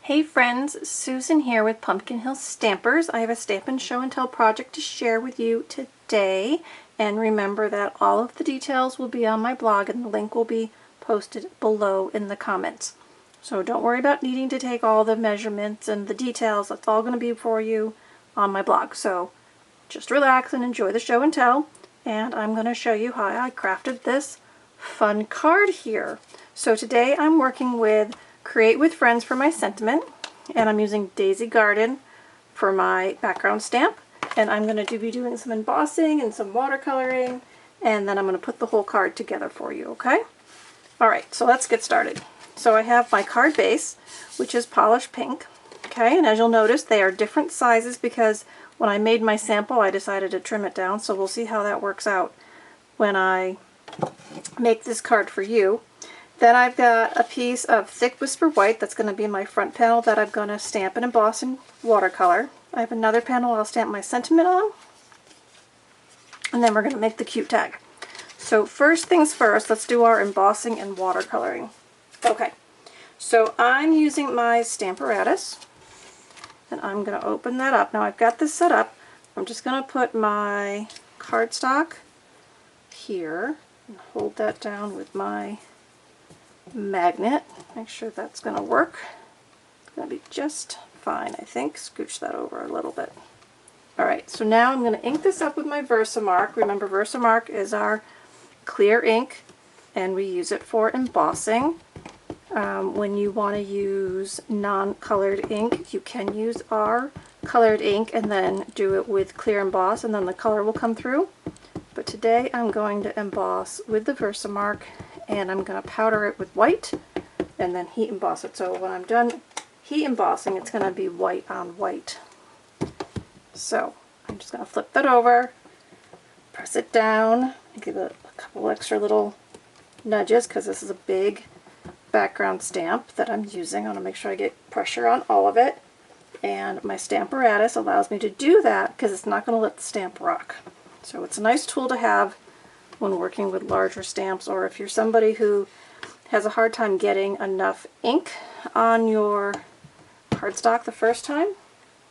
Hey friends, Susan here with Pumpkin Hill Stampers. I have a Stampin' Show and Tell project to share with you today. And remember that all of the details will be on my blog and the link will be posted below in the comments. So don't worry about needing to take all the measurements and the details. That's all going to be for you on my blog. So just relax and enjoy the show and tell. And I'm going to show you how I crafted this fun card here. So today I'm working with Create with Friends for my sentiment, and I'm using Daisy Garden for my background stamp, and I'm going to be doing some embossing and some watercoloring, and then I'm going to put the whole card together for you, okay? Alright, so let's get started. So I have my card base, which is polished pink, okay, and as you'll notice they are different sizes because when I made my sample I decided to trim it down, so we'll see how that works out when I make this card for you. Then I've got a piece of thick Whisper White that's going to be my front panel that I'm going to stamp and emboss in watercolor. I have another panel I'll stamp my sentiment on, and then we're going to make the cute tag. So first things first, let's do our embossing and watercoloring. Okay, so I'm using my Stamparatus, and I'm going to open that up. Now I've got this set up. I'm just going to put my cardstock here and hold that down with my magnet. Make sure that's going to work. It's going to be just fine, I think. Scooch that over a little bit. Alright, so now I'm going to ink this up with my Versamark. Remember, Versamark is our clear ink, and we use it for embossing. When you want to use non-colored ink, you can use our colored ink and then do it with clear emboss, and then the color will come through. But today I'm going to emboss with the Versamark, and I'm going to powder it with white and then heat emboss it. So when I'm done heat embossing, it's going to be white on white. So I'm just going to flip that over, press it down, and give it a couple extra little nudges because this is a big background stamp that I'm using. I want to make sure I get pressure on all of it, and my Stamparatus allows me to do that because it's not going to let the stamp rock. So it's a nice tool to have when working with larger stamps, or if you're somebody who has a hard time getting enough ink on your cardstock the first time.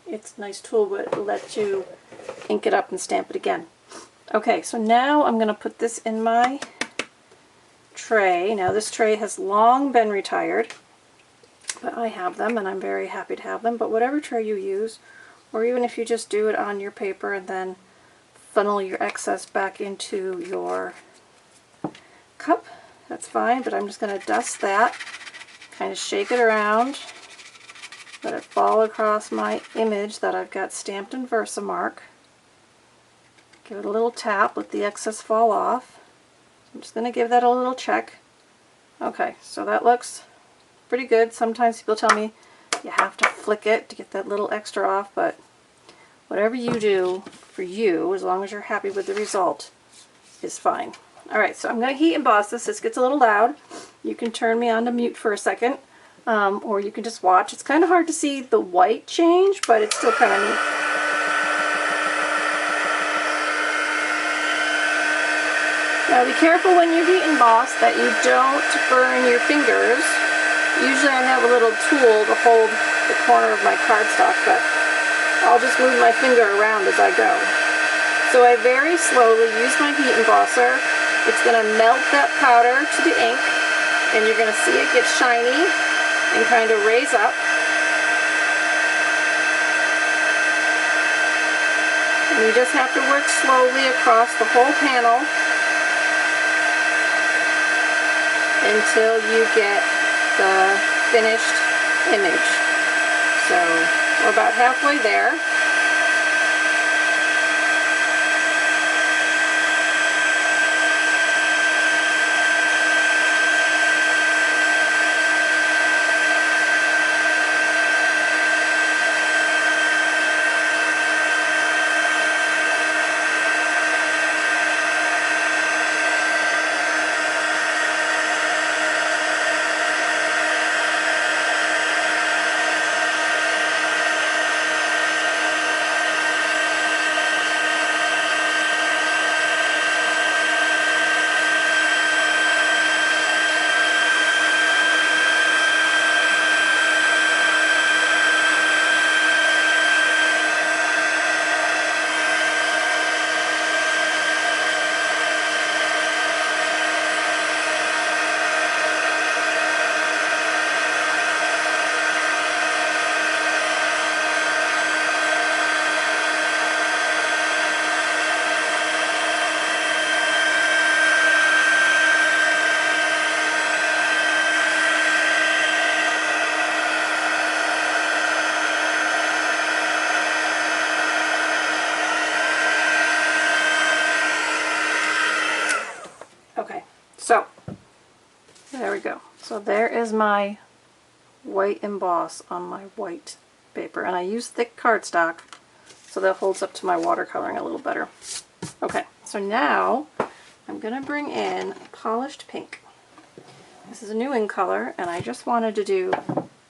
It's a nice tool to let you ink it up and stamp it again. Okay, so now I'm going to put this in my tray. Now this tray has long been retired, but I have them and I'm very happy to have them. But whatever tray you use, or even if you just do it on your paper and then funnel your excess back into your cup, that's fine, but I'm just going to dust that, kind of shake it around, let it fall across my image that I've got stamped in Versamark. Give it a little tap, let the excess fall off. I'm just going to give that a little check. Okay, so that looks pretty good. Sometimes people tell me you have to flick it to get that little extra off, but whatever you do for you, as long as you're happy with the result, is fine. Alright, so I'm going to heat emboss this. This gets a little loud. You can turn me on to mute for a second, or you can just watch. It's kind of hard to see the white change, but it's still kind of neat. Now be careful when you heat emboss that you don't burn your fingers. Usually I have a little tool to hold the corner of my cardstock, but I'll just move my finger around as I go. So I very slowly use my heat embosser. It's going to melt that powder to the ink, and you're going to see it get shiny and kind of raise up. And you just have to work slowly across the whole panel until you get the finished image. So we're about halfway there. So there is my white emboss on my white paper, and I use thick cardstock so that holds up to my watercoloring a little better. Okay, so now I'm going to bring in polished pink. This is a new in color, and I just wanted to do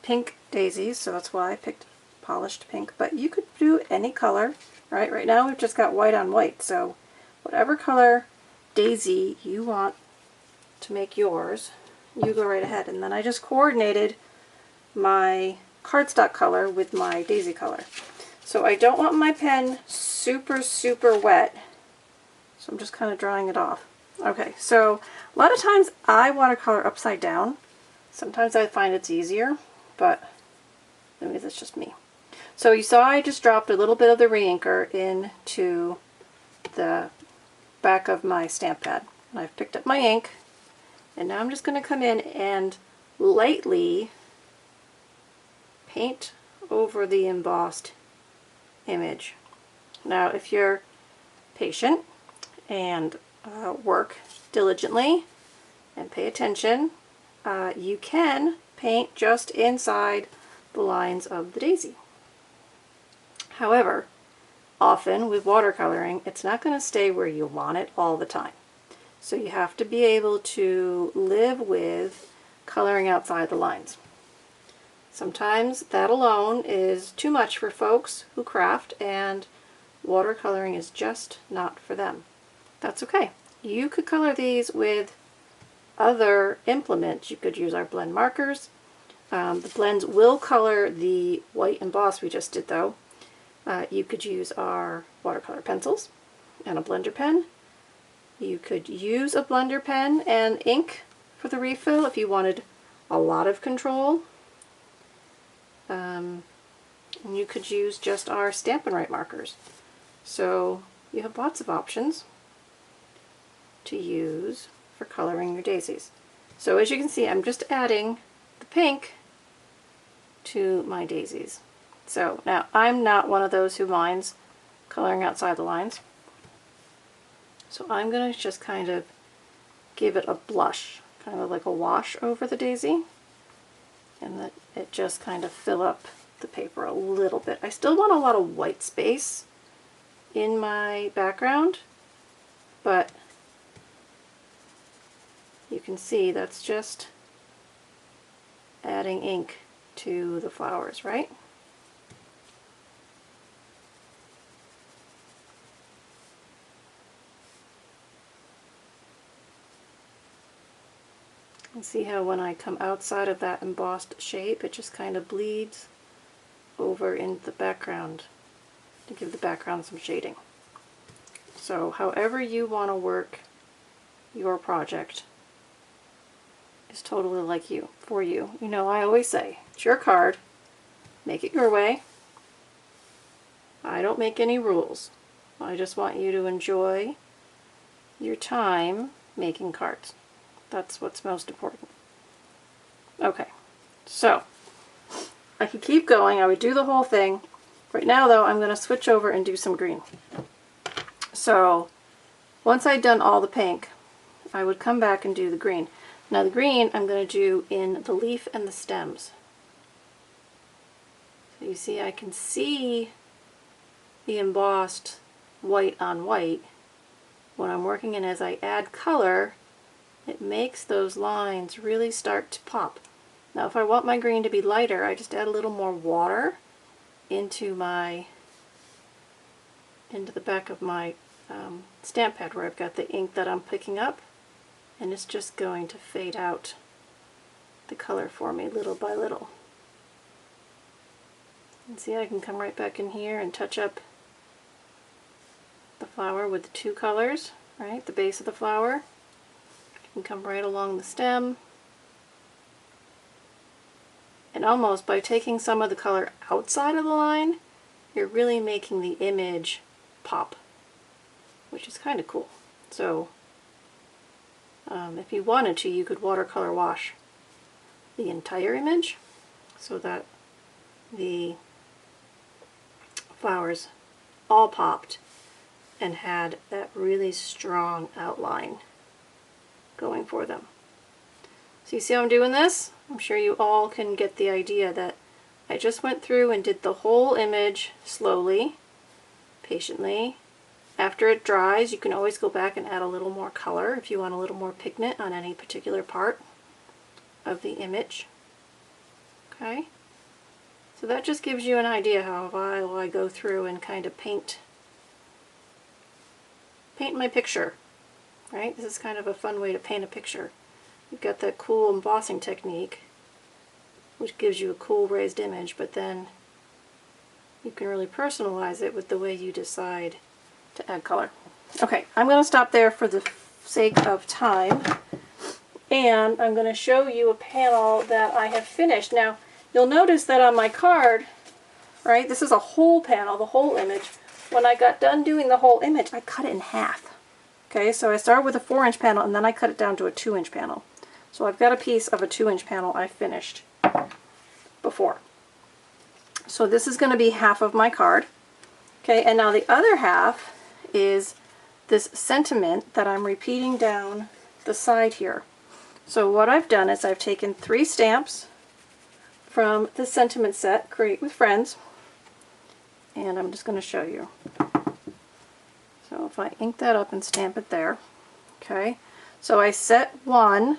pink daisies, so that's why I picked polished pink, but you could do any color, right? Right now we've just got white on white, so whatever color daisy you want to make yours, you go right ahead. And then I just coordinated my cardstock color with my daisy color. So I don't want my pen super wet, so I'm just kind of drying it off. Okay, so a lot of times I watercolor upside down. Sometimes I find it's easier, but maybe that's just me. So you saw I just dropped a little bit of the re-inker into the back of my stamp pad. And I've picked up my ink, and now I'm just going to come in and lightly paint over the embossed image. Now if you're patient and work diligently and pay attention, you can paint just inside the lines of the daisy. However, often with watercoloring, it's not going to stay where you want it all the time. So you have to be able to live with coloring outside the lines. Sometimes that alone is too much for folks who craft, and watercoloring is just not for them. That's okay. You could color these with other implements. You could use our blend markers. The blends will color the white emboss we just did though. You could use our watercolor pencils and a blender pen. You could use a blender pen and ink for the refill if you wanted a lot of control. And you could use just our Stampin' Up markers. So you have lots of options to use for coloring your daisies. So as you can see, I'm just adding the pink to my daisies. So now I'm not one of those who minds coloring outside the lines. So I'm going to just kind of give it a blush, kind of like a wash over the daisy, and that it just kind of fill up the paper a little bit. I still want a lot of white space in my background, but you can see that's just adding ink to the flowers, right? And see how when I come outside of that embossed shape, it just kind of bleeds over into the background to give the background some shading. So however you want to work your project is totally like you, for you. You know, I always say, it's your card, make it your way. I don't make any rules. I just want you to enjoy your time making cards. That's what's most important. Okay, so I could keep going. I would do the whole thing. Right now, though, I'm going to switch over and do some green. So once I'd done all the pink, I would come back and do the green. Now the green I'm going to do in the leaf and the stems. So you see, I can see the embossed white on white when I'm working, and as I add color, it makes those lines really start to pop. Now if I want my green to be lighter, I just add a little more water into the back of my stamp pad where I've got the ink that I'm picking up, and it's just going to fade out the color for me little by little. And see, I can come right back in here and touch up the flower with the two colors, right? The base of the flower. You can come right along the stem, and almost by taking some of the color outside of the line, you're really making the image pop, which is kind of cool. So if you wanted to, you could watercolor wash the entire image so that the flowers all popped and had that really strong outline going for them. So you see how I'm doing this? I'm sure you all can get the idea that I just went through and did the whole image slowly, patiently. After it dries, you can always go back and add a little more color if you want a little more pigment on any particular part of the image. Okay? So that just gives you an idea how I go through and kind of paint my picture. Right? This is kind of a fun way to paint a picture. You've got that cool embossing technique, which gives you a cool raised image, but then you can really personalize it with the way you decide to add color. Okay, I'm going to stop there for the sake of time, and I'm going to show you a panel that I have finished. Now, you'll notice that on my card, right, this is a whole panel, the whole image. When I got done doing the whole image, I cut it in half. Okay, so I started with a 4-inch panel, and then I cut it down to a 2-inch panel. So I've got a piece of a 2-inch panel I finished before. So this is going to be half of my card. Okay, and now the other half is this sentiment that I'm repeating down the side here. So what I've done is I've taken 3 stamps from the sentiment set, Create with Friends, and I'm just going to show you. So if I ink that up and stamp it there, okay, so I set 1,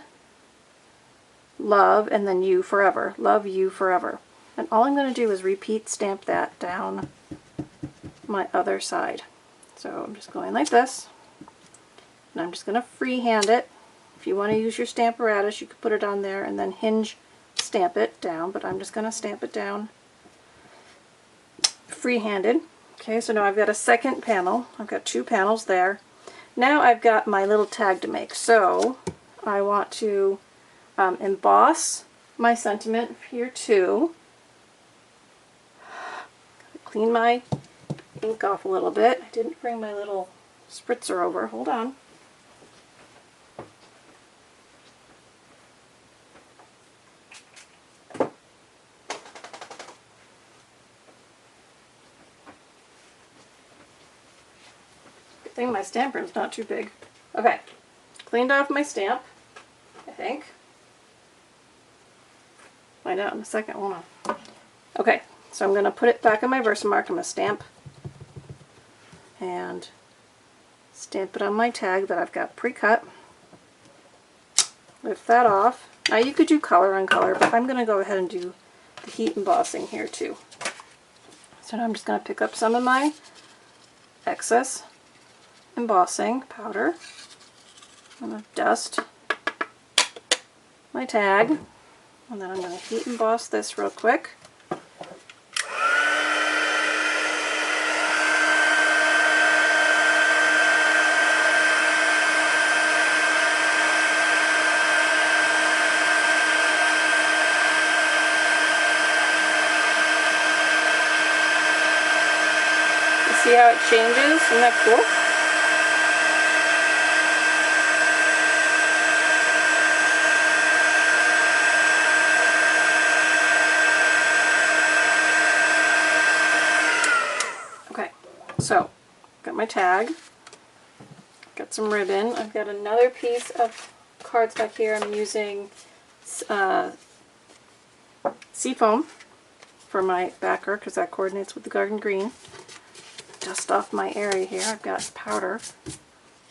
love, and then you forever, love you forever. And all I'm going to do is repeat stamp that down my other side. So I'm just going like this, and I'm just going to freehand it. If you want to use your stamp apparatus, you could put it on there and then hinge stamp it down, but I'm just going to stamp it down freehanded. Okay, so now I've got a second panel. I've got 2 panels there. Now I've got my little tag to make. So I want to emboss my sentiment here too. Clean my ink off a little bit. I didn't bring my little spritzer over. Hold on. Good thing my stamp room's not too big. Okay, cleaned off my stamp, I think. Find out in a second, won't I? Okay, so I'm going to put it back on my Versamark. I'm going to stamp and stamp it on my tag that I've got pre-cut. Lift that off. Now you could do color on color, but I'm going to go ahead and do the heat embossing here too. So now I'm just going to pick up some of my excess embossing powder. I'm going to dust my tag, and then I'm going to heat emboss this real quick. See how it changes? Isn't that cool? Okay, so got my tag, got some ribbon. I've got another piece of cards back here. I'm using seafoam for my backer because that coordinates with the garden green. Dust off my area here. I've got powder.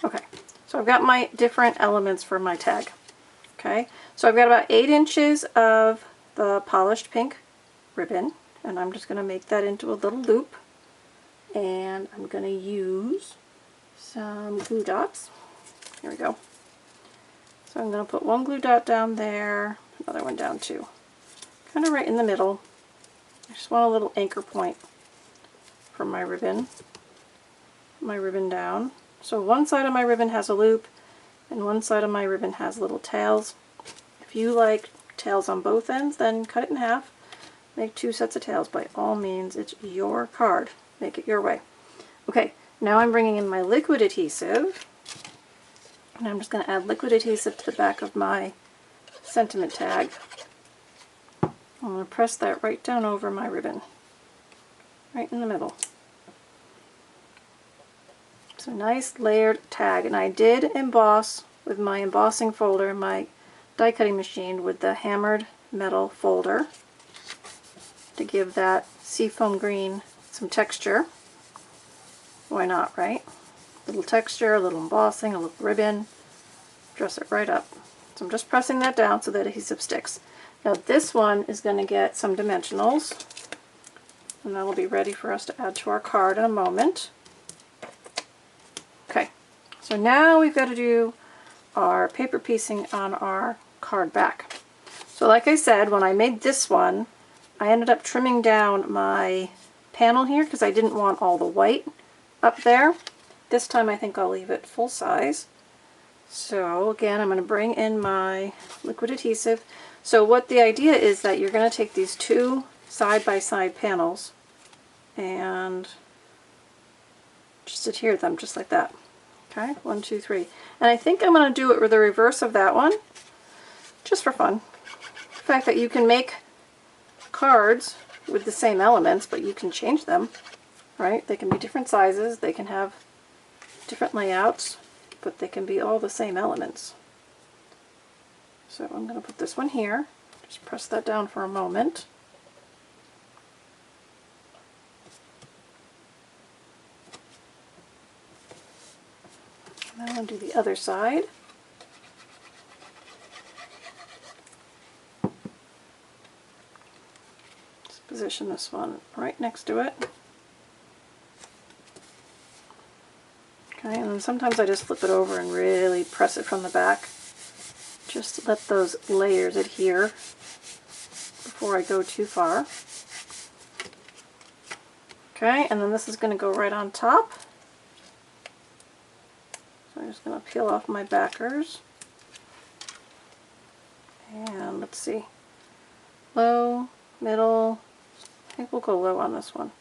Okay, so I've got my different elements for my tag. Okay, so I've got about 8 inches of the polished pink ribbon, and I'm just going to make that into a little loop, and I'm going to use some glue dots. Here we go. So I'm going to put one glue dot down there, another one down too, kind of right in the middle. I just want a little anchor point for my ribbon down. So one side of my ribbon has a loop and one side of my ribbon has little tails. If you like tails on both ends, then cut it in half. Make 2 sets of tails. By all means, it's your card. Make it your way. Okay, now I'm bringing in my liquid adhesive, and I'm just going to add liquid adhesive to the back of my sentiment tag. I'm going to press that right down over my ribbon, right in the middle. So nice layered tag, and I did emboss with my embossing folder, my die cutting machine with the hammered metal folder to give that seafoam green some texture. Why not, right? A little texture, a little embossing, a little ribbon. Dress it right up. So I'm just pressing that down so that adhesive sticks. Now this one is going to get some dimensionals, and that'll be ready for us to add to our card in a moment. Okay, so now we've got to do our paper piecing on our card back. So like I said, when I made this one, I ended up trimming down my panel here because I didn't want all the white up there. This time I think I'll leave it full size. So again, I'm going to bring in my liquid adhesive. So what the idea is that you're going to take these two side-by-side panels and just adhere them just like that. Okay, 1, 2, 3. And I think I'm going to do it with the reverse of that one, just for fun. The fact that you can make cards with the same elements, but you can change them, right? They can be different sizes, they can have different layouts, but they can be all the same elements. So I'm going to put this one here, just press that down for a moment. And then I'm going to do the other side. Just position this one right next to it. Okay, and then sometimes I just flip it over and really press it from the back, just to let those layers adhere before I go too far. Okay, and then this is going to go right on top. So I'm just going to peel off my backers. And let's see, low, middle, I think we'll go low on this one.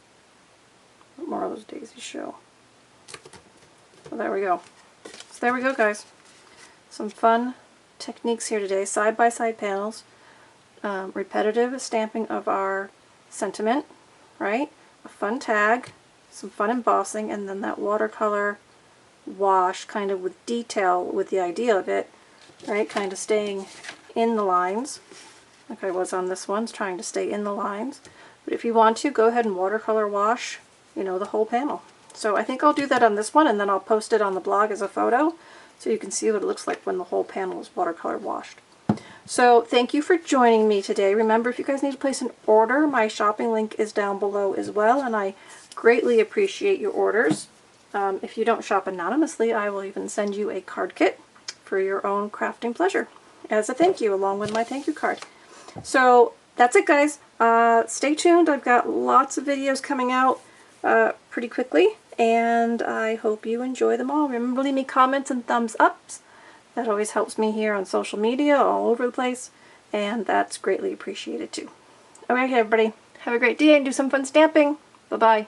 What more of those daisies show. So there we go. So there we go, guys. Some fun techniques here today. Side-by-side panels, repetitive stamping of our sentiment, right? A fun tag, some fun embossing, and then that watercolor wash kind of with detail with the idea of it, right? Kind of staying in the lines, like I was on this one, trying to stay in the lines. But if you want to, go ahead and watercolor wash, you know, the whole panel. So I think I'll do that on this one, and then I'll post it on the blog as a photo so you can see what it looks like when the whole panel is watercolor washed. So thank you for joining me today. Remember, if you guys need to place an order, my shopping link is down below as well, and I greatly appreciate your orders. If you don't shop anonymously, I will even send you a card kit for your own crafting pleasure as a thank you, along with my thank you card. So that's it, guys. Stay tuned. I've got lots of videos coming out pretty quickly, and I hope you enjoy them all. Remember, leave me comments and thumbs ups. That always helps me here on social media all over the place, and that's greatly appreciated too. Okay, everybody, have a great day and do some fun stamping. Bye-bye.